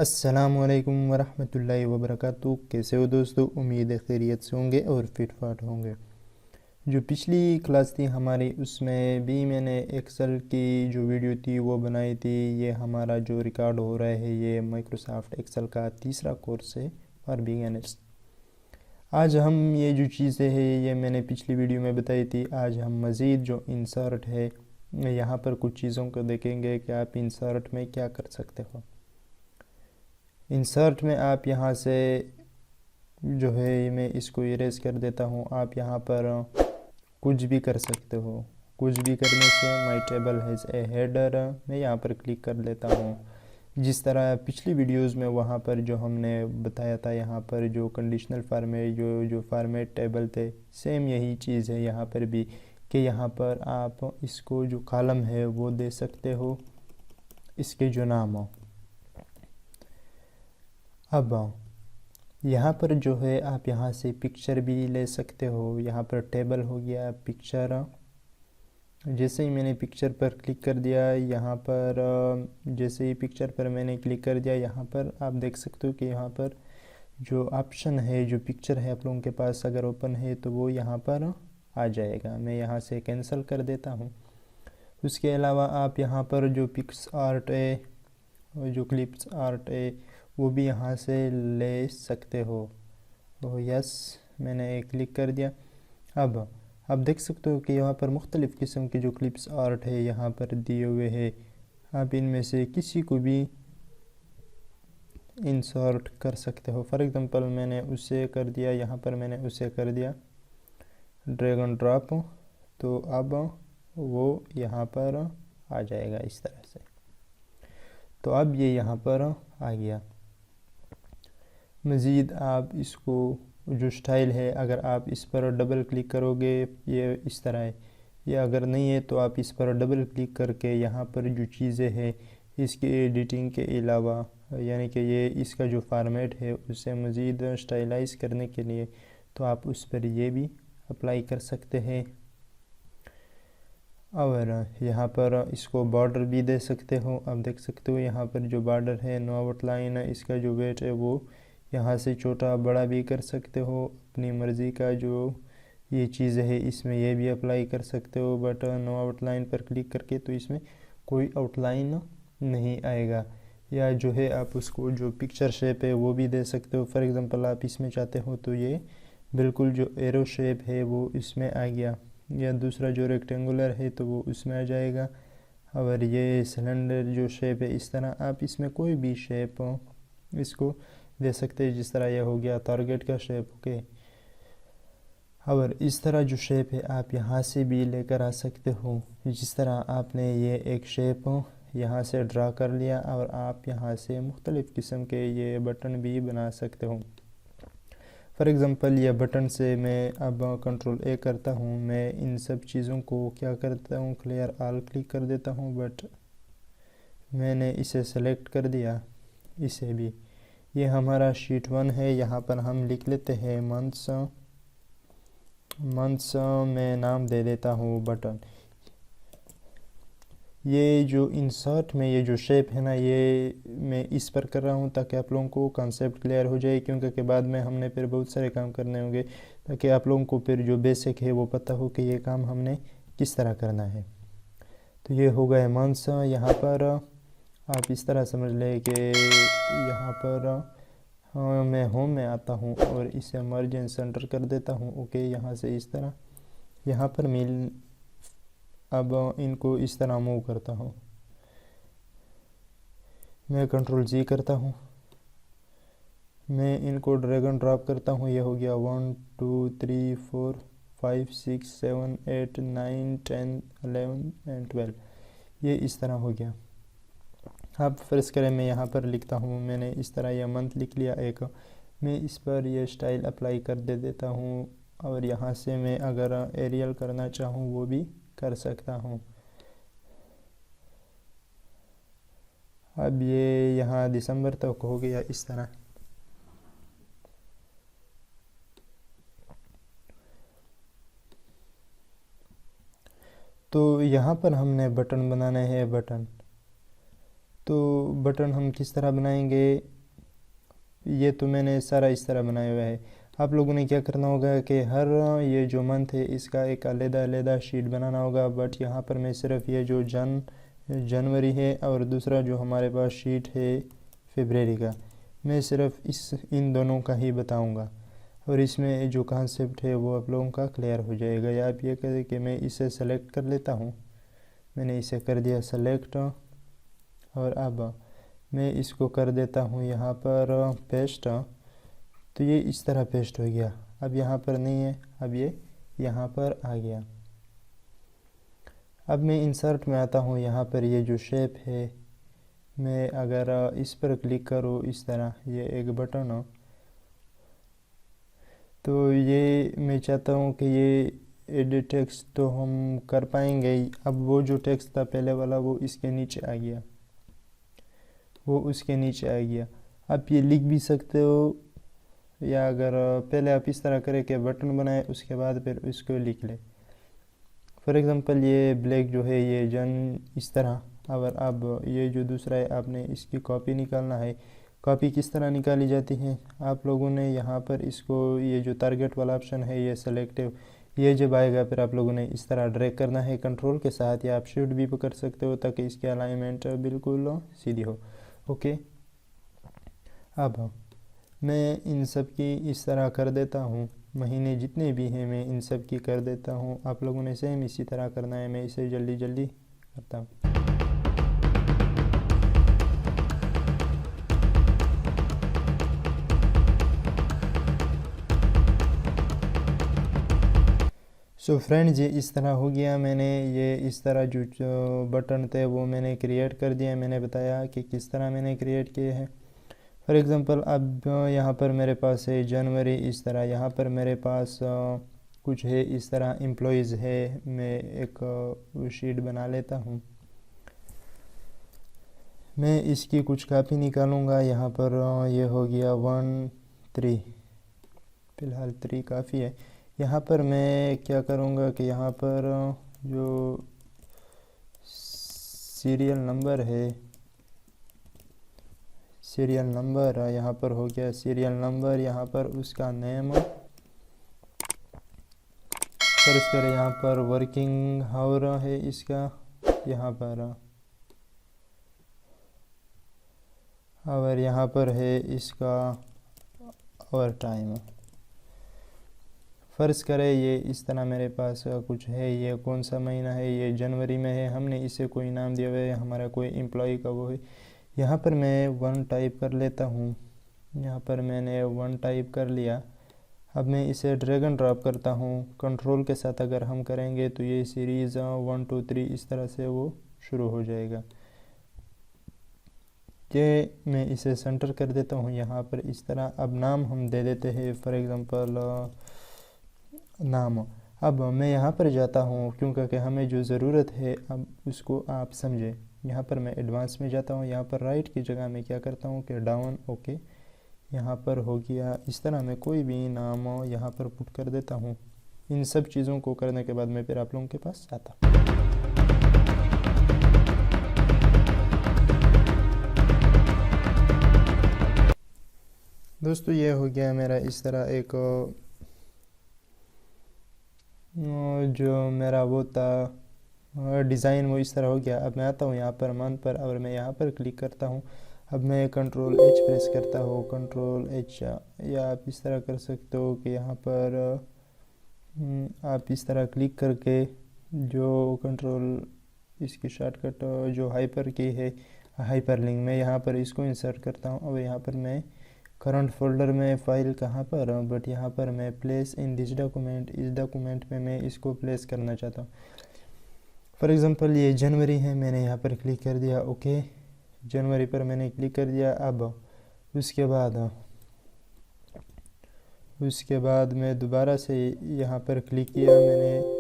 अस्सलामुअलैकुम वरहमतुल्लाहि वबरकातुहू। कैसे हो दोस्तों? उम्मीद है खैरियत से होंगे और फिट फाट होंगे। जो पिछली क्लास थी हमारी, उसमें भी मैंने एक्सेल की जो वीडियो थी वो बनाई थी। ये हमारा जो रिकॉर्ड हो रहा है ये माइक्रोसॉफ्ट एक्सेल का तीसरा कोर्स है फॉर बिगिनर्स। आज हम ये जो चीज़ें हैं ये मैंने पिछली वीडियो में बताई थी। आज हम मज़ीद जो इंसर्ट है यहाँ पर कुछ चीज़ों को देखेंगे कि आप इंसर्ट में क्या कर सकते हो। इंसर्ट में आप यहाँ से जो है मैं इसको इरेज कर देता हूँ। आप यहाँ पर कुछ भी कर सकते हो। कुछ भी करने से माई टेबल हैज़ ए हेडर, मैं यहाँ पर क्लिक कर लेता हूँ। जिस तरह पिछली वीडियोस में वहाँ पर जो हमने बताया था, यहाँ पर जो कंडीशनल फार्मेट जो फार्मेट टेबल थे, सेम यही चीज़ है यहाँ पर भी कि यहाँ पर आप इसको जो कॉलम है वो दे सकते हो, इसके जो नाम हो। अब यहाँ पर जो है आप यहाँ से पिक्चर भी ले सकते हो। यहाँ पर टेबल हो गया, पिक्चर। जैसे ही मैंने पिक्चर पर क्लिक कर दिया, यहाँ पर जैसे ही पिक्चर पर मैंने क्लिक कर दिया, यहाँ पर आप देख सकते हो कि यहाँ पर जो ऑप्शन है, जो पिक्चर है आप लोगों के पास अगर ओपन है तो वो यहाँ पर आ जाएगा। मैं यहाँ से कैंसिल कर देता हूँ। उसके अलावा आप यहाँ पर जो पिक्स आर्ट है, जो क्लिप्स आर्ट है, वो भी यहाँ से ले सकते हो। तो यस, मैंने क्लिक कर दिया। अब आप देख सकते हो कि यहाँ पर मुख्तलिफ़ किस्म के जो क्लिप्स आर्ट है यहाँ पर दिए हुए हैं। आप इनमें से किसी को भी इंसर्ट कर सकते हो। फॉर एग्ज़ाम्पल मैंने उसे कर दिया, यहाँ पर मैंने उसे कर दिया ड्रैग एंड ड्रॉप, तो अब वो यहाँ पर आ जाएगा इस तरह से। तो अब ये यहाँ पर आ गया। मज़ीद आप इसको जो स्टाइल है, अगर आप इस पर डबल क्लिक करोगे ये इस तरह है, या अगर नहीं है तो आप इस पर डबल क्लिक करके यहाँ पर जो चीज़ें हैं इसकी एडिटिंग के अलावा, यानी कि ये इसका जो फॉर्मेट है उसे मज़ीद स्टाइलाइज करने के लिए तो आप उस पर ये भी अप्लाई कर सकते हैं। और यहाँ पर इसको बॉर्डर भी दे सकते हो। आप देख सकते हो यहाँ पर जो बॉर्डर है, नो आउटलाइन, इसका जो वेट है वो यहाँ से छोटा बड़ा भी कर सकते हो अपनी मर्ज़ी का। जो ये चीज़ है इसमें ये भी अप्लाई कर सकते हो, बट नो आउटलाइन पर क्लिक करके तो इसमें कोई आउटलाइन नहीं आएगा। या जो है आप उसको जो पिक्चर शेप है वो भी दे सकते हो। फॉर एग्ज़ाम्पल आप इसमें चाहते हो तो ये बिल्कुल जो एरो शेप है वो इसमें आ गया, या दूसरा जो रेक्टेंगुलर है तो वो उसमें आ जाएगा। और ये सिलेंडर जो शेप है, इस तरह आप इसमें कोई भी शेप इसको दे सकते हैं। जिस तरह यह हो गया टारगेट का शेप, ओके। और इस तरह जो शेप है आप यहाँ से भी लेकर आ सकते हो। जिस तरह आपने ये एक शेप यहाँ से ड्रा कर लिया और आप यहाँ से मुख्तलिफ़ किस्म के ये बटन भी बना सकते हो। फॉर एग्ज़ाम्पल ये बटन से मैं अब कंट्रोल ए करता हूँ, मैं इन सब चीज़ों को क्या करता हूँ, क्लियर ऑल क्लिक कर देता हूँ, बट मैंने इसे सेलेक्ट कर दिया, इसे भी। ये हमारा शीट 1 है। यहाँ पर हम लिख लेते हैं मंथ्स। मैं नाम दे देता हूँ बटन। ये जो इंसर्ट में ये जो शेप है ना, ये मैं इस पर कर रहा हूँ ताकि आप लोगों को कॉन्सेप्ट क्लियर हो जाए, क्योंकि के बाद में हमने फिर बहुत सारे काम करने होंगे, ताकि आप लोगों को फिर जो बेसिक है वो पता हो कि ये काम हमने किस तरह करना है। तो ये हो गए मंथ्स। यहाँ पर आप इस तरह समझ लें कि यहाँ पर मैं होम में आता हूँ और इसे मर्ज एंड सेंटर कर देता हूँ, ओके। यहाँ से इस तरह यहाँ पर मिल, अब इनको इस तरह मूव करता हूँ, मैं कंट्रोल जी करता हूँ, मैं इनको ड्रैग एंड ड्रॉप करता हूँ। ये हो गया 1 2 3 4 5 6 7 8 9 10 11 एंड 12। ये इस तरह हो गया। आप फ़र्ज़ करें मैं यहाँ पर लिखता हूँ, मैंने इस तरह यह मंथ लिख लिया एक, मैं इस पर यह स्टाइल अप्लाई कर देता हूँ। और यहाँ से मैं अगर एरियल करना चाहूँ वो भी कर सकता हूँ। अब ये यहाँ दिसंबर तक हो गया इस तरह। तो यहाँ पर हमने बटन बनाने हैं, बटन। तो बटन हम किस तरह बनाएंगे, ये तो मैंने सारा इस तरह बनाया हुआ है। आप लोगों ने क्या करना होगा कि हर ये जो मंथ है इसका एक अलग-अलग शीट बनाना होगा। बट यहाँ पर मैं सिर्फ ये जो जनवरी है और दूसरा जो हमारे पास शीट है फरवरी का, मैं सिर्फ इन दोनों का ही बताऊंगा और इसमें जो कॉन्सेप्ट है वो आप लोगों का क्लियर हो जाएगा। या आप ये करें कि मैं इसे सेलेक्ट कर लेता हूँ, मैंने इसे कर दिया सेलेक्ट और अब मैं इसको कर देता हूँ यहाँ पर पेस्ट। तो ये इस तरह पेस्ट हो गया। अब यहाँ पर नहीं है, अब ये यहाँ पर आ गया। अब मैं इंसर्ट में आता हूँ, यहाँ पर ये जो शेप है मैं अगर इस पर क्लिक करूँ इस तरह, ये एक बटन हो, तो ये मैं चाहता हूँ कि ये एडिट टेक्स्ट तो हम कर पाएंगे। अब वो जो टेक्स्ट था पहले वाला वो इसके नीचे आ गया, वो उसके नीचे आ गया। आप ये लिख भी सकते हो, या अगर पहले आप इस तरह करें कि बटन बनाए उसके बाद फिर इसको लिख ले। फॉर एग्ज़ाम्पल ये ब्लैक जो है ये जन इस तरह। और अब ये जो दूसरा है आपने इसकी कॉपी निकालना है। कॉपी किस तरह निकाली जाती है, आप लोगों ने यहाँ पर इसको ये जो टारगेट वाला ऑप्शन है ये सेलेक्टिव, ये जब आएगा फिर आप लोगों ने इस तरह ड्रैग करना है कंट्रोल के साथ, या आप शिफ्ट भी कर सकते हो ताकि इसकी अलाइनमेंट बिल्कुल सीधी हो। ओके, अब मैं इन सब की इस तरह कर देता हूँ, महीने जितने भी हैं मैं इन सब की कर देता हूँ। आप लोगों ने सेम इसी तरह करना है। मैं इसे जल्दी जल्दी करता हूँ। सो फ्रेंड्स, ये इस तरह हो गया। मैंने ये इस तरह जो बटन थे वो मैंने क्रिएट कर दिया। मैंने बताया कि किस तरह मैंने क्रिएट किए हैं। फॉर एग्ज़ाम्पल अब यहाँ पर मेरे पास है जनवरी इस तरह, यहाँ पर मेरे पास कुछ है इस तरह एम्प्लॉयज़ है। मैं एक शीट बना लेता हूँ, मैं इसकी कुछ कापी निकालूंगा। यहाँ पर ये हो गया 1 3, फ़िलहाल 3 काफ़ी है। यहाँ पर मैं क्या करूँगा कि यहाँ पर जो सीरियल नंबर है, सीरियल नंबर यहाँ पर हो गया सीरियल नंबर। यहाँ पर उसका नेम सर्च करें, यहाँ पर वर्किंग हावर है इसका, यहाँ पर और यहाँ पर है इसका ओवर टाइम। फ़र्ज़ करें ये इस तरह मेरे पास कुछ है। ये कौन सा महीना है, ये जनवरी में है। हमने इसे कोई नाम दिया हुआ है, हमारा कोई एम्प्लॉय का वो है। यहाँ पर मैं 1 टाइप कर लेता हूँ। यहाँ पर मैंने 1 टाइप कर लिया। अब मैं इसे ड्रैग एंड ड्रॉप करता हूँ कंट्रोल के साथ। अगर हम करेंगे तो ये सीरीज़ 1 2 3 इस तरह से वो शुरू हो जाएगा। ये मैं इसे सेंटर कर देता हूँ यहाँ पर इस तरह। अब नाम हम दे देते हैं, फॉर एग्ज़ाम्पल नाम। अब मैं यहाँ पर जाता हूँ क्योंकि हमें जो ज़रूरत है अब उसको आप समझें। यहाँ पर मैं एडवांस में जाता हूँ, यहाँ पर राइट की जगह मैं क्या करता हूँ कि डाउन। ओके, यहाँ पर हो गया इस तरह। मैं कोई भी नाम यहाँ पर पुट कर देता हूँ। इन सब चीज़ों को करने के बाद मैं फिर आप लोगों के पास आता हूँ। दोस्तों, ये हो गया मेरा इस तरह एक जो मेरा वो था डिज़ाइन, वो इस तरह हो गया। अब मैं आता हूँ यहाँ पर मंथ पर और मैं यहाँ पर क्लिक करता हूँ। अब मैं कंट्रोल एच प्रेस करता हूँ, कंट्रोल एच, या आप इस तरह कर सकते हो कि यहाँ पर आप इस तरह क्लिक करके जो कंट्रोल इसकी शॉर्टकट जो हाइपर की है हाइपर लिंक, मैं यहाँ पर इसको इंसर्ट करता हूँ। अब यहाँ पर मैं करंट फोल्डर में फ़ाइल कहाँ पर, बट यहाँ पर मैं प्लेस इन दिस डॉक्यूमेंट, इस डॉक्यूमेंट में मैं इसको प्लेस करना चाहता हूँ। फॉर एग्ज़ाम्पल ये जनवरी है, मैंने यहाँ पर क्लिक कर दिया। ओके, जनवरी पर मैंने क्लिक कर दिया। अब उसके बाद मैं दोबारा से यहाँ पर क्लिक किया। मैंने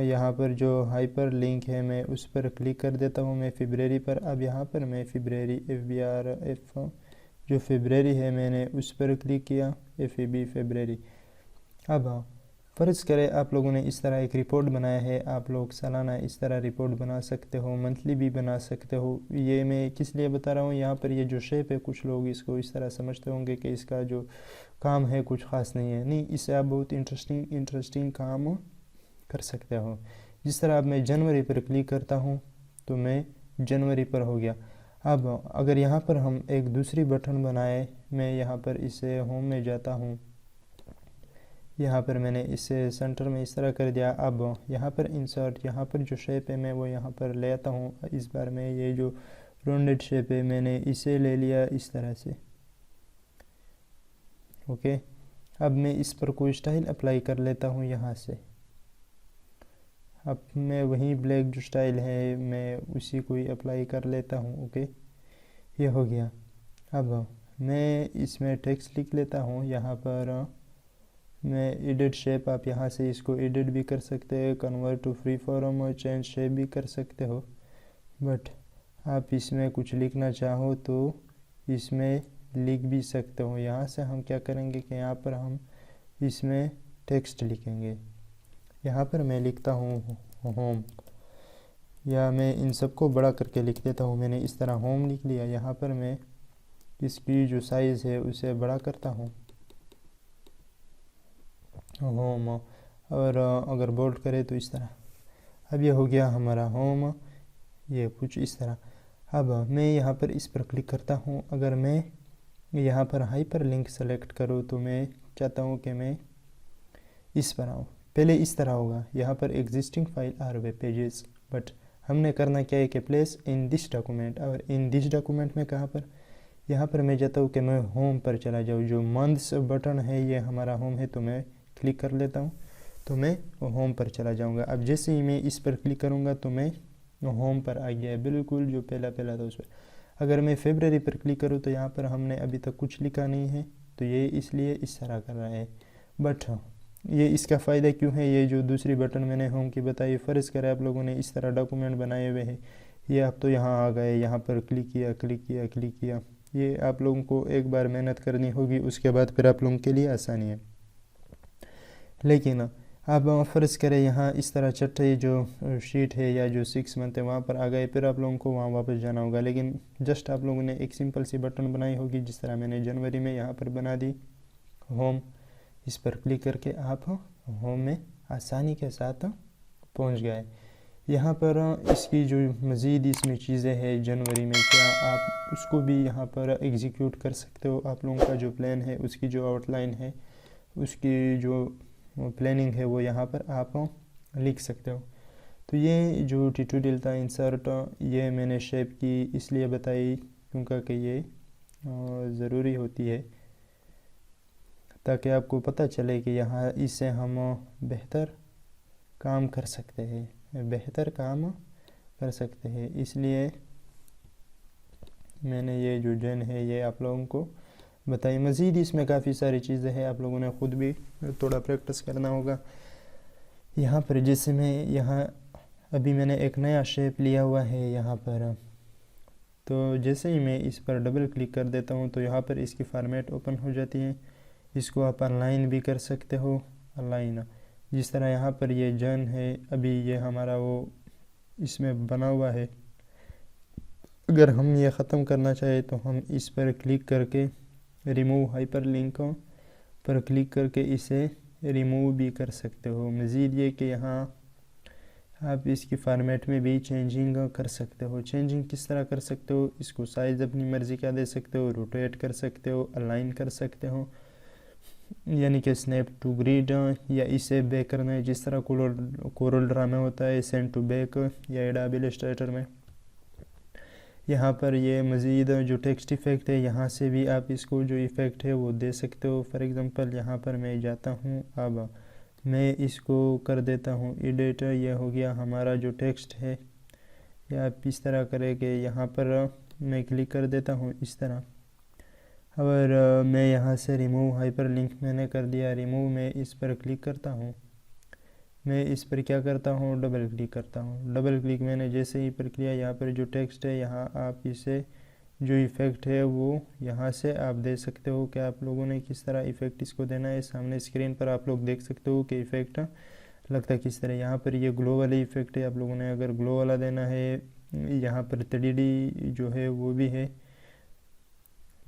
यहाँ पर जो हाइपर लिंक है मैं उस पर क्लिक कर देता हूँ, मैं फरवरी पर। अब यहाँ पर मैं फरवरी FBR जो फरवरी है मैंने उस पर क्लिक किया, FEB फरवरी। अब फ़र्ज़ करें आप लोगों ने इस तरह एक रिपोर्ट बनाया है, आप लोग सालाना इस तरह रिपोर्ट बना सकते हो, मंथली भी बना सकते हो। ये मैं किस लिए बता रहा हूँ, यहाँ पर ये जो शेप है कुछ लोग इसको इस तरह समझते होंगे कि इसका जो काम है कुछ ख़ास नहीं है। नहीं, इससे आप बहुत इंटरेस्टिंग काम कर सकते हो। जिस तरह अब मैं जनवरी पर क्लिक करता हूँ तो मैं जनवरी पर हो गया। अब अगर यहाँ पर हम एक दूसरी बटन बनाए, मैं यहाँ पर इसे होम में जाता हूँ, यहाँ पर मैंने इसे सेंटर में इस तरह कर दिया। अब यहाँ पर इंसर्ट, यहाँ पर जो शेप है मैं वो यहाँ पर ले आता हूँ। इस बार मैं ये जो राउंडेड शेप है मैंने इसे ले लिया इस तरह से। ओके, अब मैं इस पर कोई स्टाइल अप्लाई कर लेता हूँ यहाँ से। अब मैं वही ब्लैक जो स्टाइल है मैं उसी को ही अप्लाई कर लेता हूँ। ओके, ये हो गया। अब मैं इसमें टेक्स्ट लिख लेता हूँ। यहाँ पर मैं एडिट शेप, आप यहाँ से इसको एडिट भी कर सकते हो, कन्वर्ट टू फ्री फॉर्म और चेंज शेप भी कर सकते हो। बट आप इसमें कुछ लिखना चाहो तो इसमें लिख भी सकते हो। यहाँ से हम क्या करेंगे कि यहाँ पर हम इसमें टेक्स्ट लिखेंगे। यहाँ पर मैं लिखता हूँ होम, या मैं इन सबको बड़ा करके लिख देता हूँ। मैंने इस तरह होम लिख लिया। यहाँ पर मैं इसकी जो साइज़ है उसे बड़ा करता हूँ, होम, और अगर बोल्ड करे तो इस तरह। अब ये हो गया हमारा होम, ये कुछ इस तरह। अब मैं यहाँ पर इस पर क्लिक करता हूँ। अगर मैं यहाँ पर हाइपर लिंक सेलेक्ट करूँ तो मैं चाहता हूँ कि मैं इस पर आऊँ। पहले इस तरह होगा, यहाँ पर existing file or web pages, but हमने करना क्या है कि प्लेस इन दिस डॉक्यूमेंट। और इन दिस डॉक्यूमेंट में कहाँ पर, यहाँ पर मैं चाहता हूँ कि मैं होम पर चला जाऊँ। जो मंथ्स बटन है ये हमारा होम है, तो मैं क्लिक कर लेता हूँ तो मैं होम पर चला जाऊँगा। अब जैसे ही मैं इस पर क्लिक करूँगा तो मैं होम पर आ गया है, बिल्कुल जो पहला था उस पर। अगर मैं फेब्रवरी पर क्लिक करूँ तो यहाँ पर हमने अभी तक कुछ लिखा नहीं है, तो ये इसलिए इस तरह कर रहा है। बट ये इसका फ़ायदा क्यों है, ये जो दूसरी बटन मैंने होम की बताई, फ़र्ज़ करें आप लोगों ने इस तरह डॉक्यूमेंट बनाए हुए हैं, ये आप तो यहाँ आ गए, यहाँ पर क्लिक किया। ये आप लोगों को एक बार मेहनत करनी होगी, उसके बाद फिर आप लोगों के लिए आसानी है। लेकिन आप फ़र्ज़ करें यहाँ इस तरह छठे जो शीट है या जो 6 मंथ है वहाँ पर आ गए, फिर आप लोगों को वहाँ वापस जाना होगा। लेकिन जस्ट आप लोगों ने एक सिंपल सी बटन बनाई होगी, जिस तरह मैंने जनवरी में यहाँ पर बना दी होम। इस पर क्लिक करके आप होम में आसानी के साथ पहुँच गए। यहाँ पर इसकी जो मज़ीद इसमें चीज़ें हैं जनवरी में, क्या आप उसको भी यहाँ पर एग्जीक्यूट कर सकते हो। आप लोगों का जो प्लान है उसकी जो आउटलाइन है, उसकी जो प्लानिंग है वो यहाँ पर आप लिख सकते हो। तो ये जो ट्यूटोरियल था इंसर्ट, ये मैंने शेप की इसलिए बताई क्योंकि ये ज़रूरी होती है, ताकि आपको पता चले कि यहाँ इससे हम बेहतर काम कर सकते हैं। इसलिए मैंने ये जो जन है ये आप लोगों को बताइए। मज़ीद इसमें काफ़ी सारी चीज़ें हैं, आप लोगों ने ख़ुद भी थोड़ा प्रैक्टिस करना होगा। यहाँ पर जैसे मैं यहाँ अभी मैंने एक नया शेप लिया हुआ है यहाँ पर, तो जैसे ही मैं इस पर डबल क्लिक कर देता हूँ तो यहाँ पर इसकी फॉर्मेट ओपन हो जाती है। इसको आप अलाइन भी कर सकते हो, अलाइन। जिस तरह यहाँ पर ये जन है, अभी ये हमारा वो इसमें बना हुआ है। अगर हम ये ख़त्म करना चाहे तो हम इस पर क्लिक करके रिमूव हाइपर लिंक पर क्लिक करके इसे रिमूव भी कर सकते हो। मज़ीद ये कि यहाँ आप इसकी फॉर्मेट में भी चेंजिंग कर सकते हो। चेंजिंग किस तरह कर सकते हो, इसको साइज़ अपनी मर्ज़ी का दे सकते हो, रोटेट कर सकते हो, अलाइन कर सकते हो, यानी कि स्नैप टू ग्रिड, या इसे बैक करना है जिस तरह कोरल ड्रा में होता है, सेंड टू बैक या एडोबी इलस्ट्रेटर में। यहाँ पर ये मज़ीद जो टेक्स्ट इफ़ेक्ट है, यहाँ से भी आप इसको जो इफ़ेक्ट है वो दे सकते हो। फॉर एग्ज़ाम्पल यहाँ पर मैं जाता हूँ, अब मैं इसको कर देता हूँ एडिट। ये हो गया हमारा जो टेक्स्ट है, या आप इस तरह करें कि यहाँ पर मैं क्लिक कर देता हूँ इस तरह। और मैं यहाँ से रिमूव हाइपर लिंक मैंने कर दिया, रिमूव में इस पर क्लिक करता हूँ। मैं इस पर क्या करता हूँ, डबल क्लिक करता हूँ। डबल क्लिक मैंने जैसे ही पर किया, यहाँ पर जो टेक्स्ट है यहाँ आप इसे जो इफ़ेक्ट है वो यहाँ से आप दे सकते हो कि आप लोगों ने किस तरह इफ़ेक्ट इसको देना है। सामने स्क्रीन पर आप लोग देख सकते हो कि इफ़ेक्ट लगता है किस तरह। यहाँ पर ये ग्लो वाली इफ़ेक्ट है, आप लोगों ने अगर ग्लो वाला देना है। यहाँ पर 3D जो है वो भी है,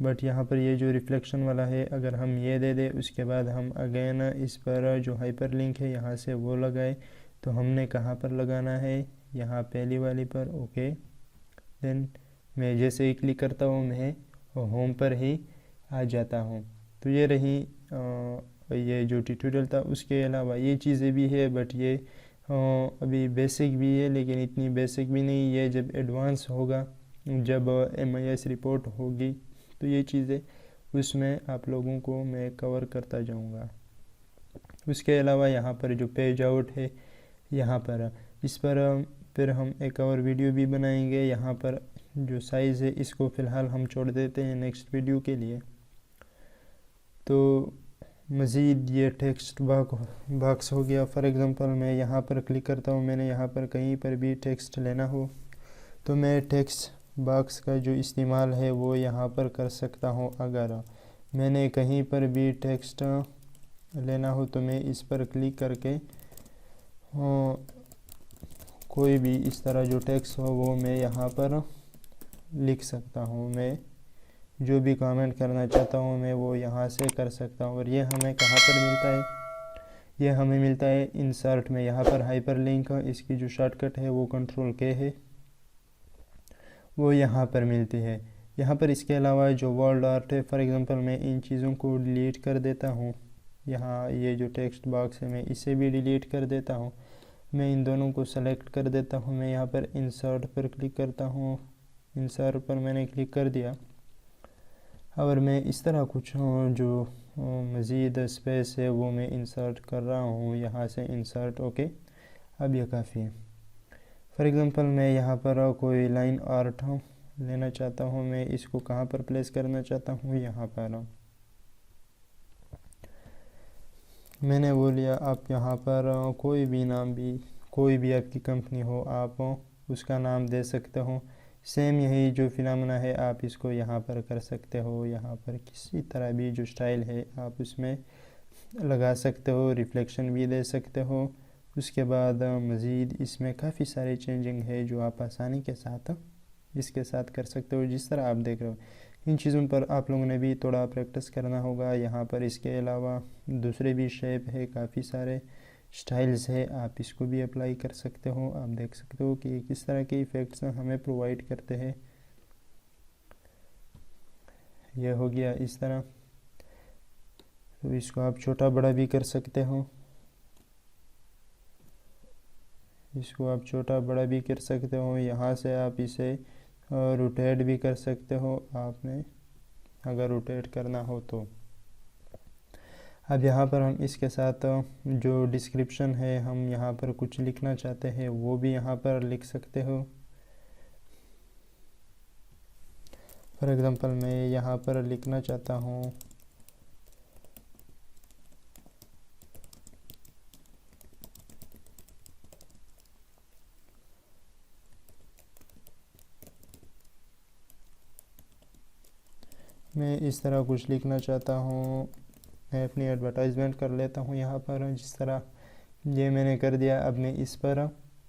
बट यहाँ पर ये जो रिफ्लेक्शन वाला है अगर हम ये दे दें उसके बाद हम अगेन इस पर जो हाइपर लिंक है यहाँ से वो लगाए, तो हमने कहाँ पर लगाना है, यहाँ पहली वाली पर। ओके, देन मैं जैसे ही क्लिक करता हूँ मैं होम पर ही आ जाता हूँ। तो ये रही ये जो ट्यूटोरियल था। उसके अलावा ये चीज़ें भी है, बट ये अभी बेसिक भी है, लेकिन इतनी बेसिक भी नहीं है। जब एडवांस होगा, जब MIS रिपोर्ट होगी, तो ये चीज़ें उसमें आप लोगों को मैं कवर करता जाऊंगा। उसके अलावा यहाँ पर जो पेज आउट है, यहाँ पर इस पर फिर हम एक और वीडियो भी बनाएंगे। यहाँ पर जो साइज़ है इसको फ़िलहाल हम छोड़ देते हैं नेक्स्ट वीडियो के लिए। तो मज़ीद ये टेक्स्ट बॉक्स हो गया। फॉर एग्ज़ाम्पल मैं यहाँ पर क्लिक करता हूँ, मैंने यहाँ पर कहीं पर भी टेक्स्ट लेना हो तो मैं टेक्स्ट बॉक्स का जो इस्तेमाल है वो यहाँ पर कर सकता हूँ। अगर मैंने कहीं पर भी टेक्स्ट लेना हो तो मैं इस पर क्लिक करके कोई भी इस तरह जो टेक्स्ट हो वो मैं यहाँ पर लिख सकता हूँ। मैं जो भी कमेंट करना चाहता हूँ मैं वो यहाँ से कर सकता हूँ। और ये हमें कहाँ पर मिलता है, ये हमें मिलता है इंसर्ट में। यहाँ पर हाइपर लिंक, इसकी जो शॉर्टकट है वो Ctrl+K है, वो यहाँ पर मिलती है। यहाँ पर इसके अलावा जो वर्ड आर्ट है, फॉर एग्ज़ाम्पल मैं इन चीज़ों को डिलीट कर देता हूँ। यहाँ ये जो टेक्स्ट बॉक्स है मैं इसे भी डिलीट कर देता हूँ। मैं इन दोनों को सेलेक्ट कर देता हूँ। मैं यहाँ पर इंसर्ट पर क्लिक करता हूँ। इंसर्ट पर मैंने क्लिक कर दिया। और मैं इस तरह कुछ जो मज़ीद स्पेस है वो मैं इंसर्ट कर रहा हूँ यहाँ से। इंसर्ट, ओके, अब यह काफ़ी है। फॉर एग्ज़ाम्पल मैं यहाँ पर कोई लाइन आर्ट लेना चाहता हूँ। मैं इसको कहाँ पर प्लेस करना चाहता हूँ, यहाँ पर मैंने वो लिया। आप यहाँ पर कोई भी नाम भी, कोई भी आपकी कंपनी हो आप उसका नाम दे सकते हो। सेम यही जो फिनोमेना है आप इसको यहाँ पर कर सकते हो। यहाँ पर किसी तरह भी जो स्टाइल है आप उसमें लगा सकते हो, रिफ्लेक्शन भी दे सकते हो। उसके बाद मज़ीद इसमें काफ़ी सारे चेंजिंग है जो आप आसानी के साथ इसके साथ कर सकते हो, जिस तरह आप देख रहे हो। इन चीज़ों पर आप लोगों ने भी थोड़ा प्रैक्टिस करना होगा। यहाँ पर इसके अलावा दूसरे भी शेप है, काफ़ी सारे स्टाइल्स है, आप इसको भी अप्लाई कर सकते हो। आप देख सकते हो कि किस तरह के इफ़ेक्ट्स हमें प्रोवाइड करते हैं। यह हो गया इस तरह। तो इसको आप छोटा बड़ा भी कर सकते हो, इसको आप छोटा बड़ा भी कर सकते हो। यहाँ से आप इसे रोटेट भी कर सकते हो, आपने अगर रोटेट करना हो तो। अब यहाँ पर हम इसके साथ जो डिस्क्रिप्शन है, हम यहाँ पर कुछ लिखना चाहते हैं वो भी यहाँ पर लिख सकते हो। फॉर एग्ज़ाम्पल मैं यहाँ पर लिखना चाहता हूँ मैं इस तरह कुछ लिखना चाहता हूँ। मैं अपनी एडवर्टाइजमेंट कर लेता हूँ यहाँ पर, जिस तरह ये मैंने कर दिया। अब मैं इस पर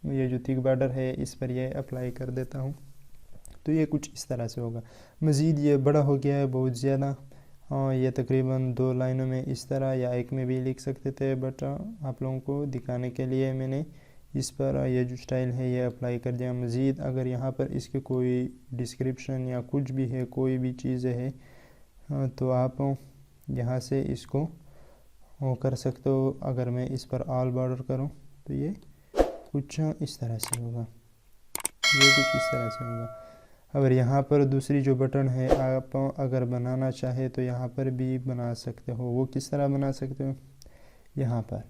ये जो थिक बॉर्डर है इस पर ये अप्लाई कर देता हूँ। तो ये कुछ इस तरह से होगा। मज़ीद ये बड़ा हो गया है बहुत ज़्यादा। ये तकरीबन 2 लाइनों में इस तरह या एक में भी लिख सकते थे, बट आप लोगों को दिखाने के लिए मैंने इस पर ये जो स्टाइल है ये अप्लाई कर दिया। मज़ीद अगर यहाँ पर इसके कोई डिस्क्रिप्शन या कुछ भी है, कोई भी चीज़ें है, तो आप यहाँ से इसको वो कर सकते हो। अगर मैं इस पर ऑल बॉर्डर करूँ तो ये कुछ इस तरह से होगा, ये कुछ इस तरह से होगा। अगर यहाँ पर दूसरी जो बटन है आप अगर बनाना चाहे तो यहाँ पर भी बना सकते हो। वो किस तरह बना सकते हो, यहाँ पर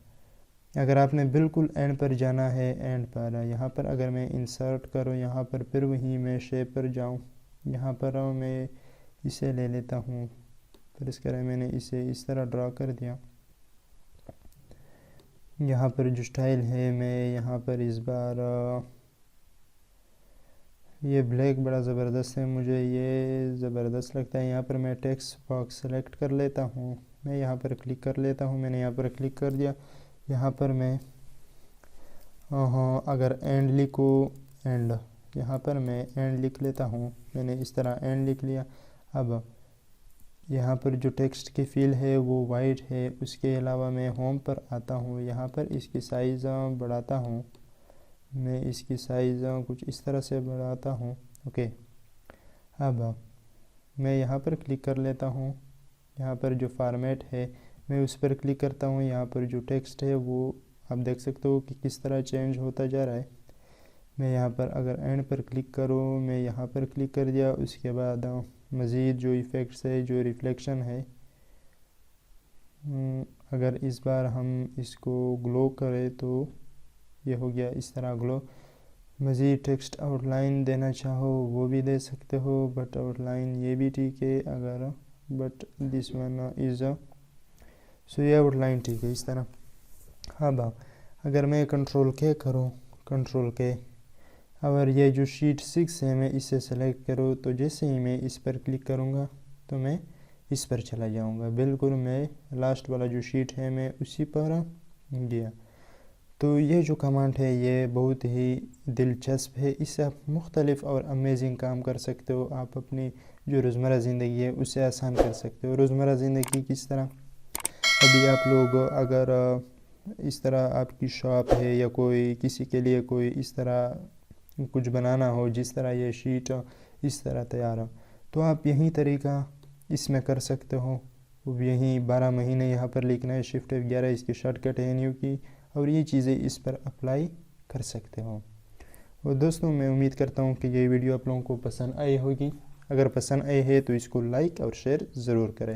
अगर आपने बिल्कुल एंड पर जाना है, एंड पर यहाँ पर अगर मैं इंसर्ट करूँ, यहाँ पर फिर वहीं मैं शेप पर जाऊँ, यहाँ पर मैं इसे ले लेता हूँ। फिर इस तरह मैंने इसे इस तरह ड्रा कर दिया। यहाँ पर जो स्टाइल है मैं यहाँ पर इस बार ये ब्लैक बड़ा ज़बरदस्त है, मुझे ये ज़बरदस्त लगता है। यहाँ पर मैं टेक्स्ट बॉक्स सेलेक्ट कर लेता हूँ, मैं यहाँ पर क्लिक कर लेता हूँ। मैंने यहाँ पर क्लिक कर दिया। यहाँ पर मैं अगर एंड लिखूँ, एंड, यहाँ पर मैं एंड लिख लेता हूँ। मैंने इस तरह एंड लिख लिया। अब यहाँ पर जो टेक्स्ट की फ़ील है वो वाइट है। उसके अलावा मैं होम पर आता हूँ, यहाँ पर इसकी साइज़ बढ़ाता हूँ। मैं इसकी साइज़ कुछ इस तरह से बढ़ाता हूँ। ओके, अब मैं यहाँ पर क्लिक कर लेता हूँ। यहाँ पर जो फॉर्मेट है मैं उस पर क्लिक करता हूँ। यहाँ पर जो टेक्स्ट है वो आप देख सकते हो कि किस तरह चेंज होता जा रहा है। मैं यहाँ पर अगर एंड पर क्लिक करूँ, मैं यहाँ पर क्लिक कर दिया। उसके बाद मज़ीद जो इफ़ेक्ट्स है, जो रिफ्लेक्शन है, अगर इस बार हम इसको ग्लो करें तो ये हो गया इस तरह ग्लो। मज़ीद टेक्स्ट आउटलाइन देना चाहो वो भी दे सकते हो, बट आउटलाइन ये भी ठीक है अगर, but this one is so ये आउटलाइन ठीक है इस तरह। अब अगर मैं कंट्रोल के करूँ, कंट्रोल के, अगर ये जो शीट 6 है मैं इसे सेलेक्ट करूँ तो जैसे ही मैं इस पर क्लिक करूँगा तो मैं इस पर चला जाऊँगा। बिल्कुल मैं लास्ट वाला जो शीट है मैं उसी पर गया। तो ये जो कमांड है ये बहुत ही दिलचस्प है। इससे आप मुख्तलिफ़ और अमेजिंग काम कर सकते हो। आप अपनी जो रोज़मर्रा ज़िंदगी है उसे आसान कर सकते हो। रोज़मर्रा ज़िंदगी किस तरह, अभी आप लोग अगर इस तरह आपकी शॉप है या कोई किसी के लिए कोई इस तरह कुछ बनाना हो, जिस तरह ये शीट इस तरह तैयार हो, तो आप यही तरीका इसमें कर सकते हो। यही 12 महीने यहाँ पर लिखना है, शिफ्ट F11 इसकी शॉर्टकट है न्यू की, और ये चीज़ें इस पर अप्लाई कर सकते हो। और दोस्तों मैं उम्मीद करता हूँ कि ये वीडियो आप लोगों को पसंद आई होगी। अगर पसंद आई है तो इसको लाइक और शेयर ज़रूर करें।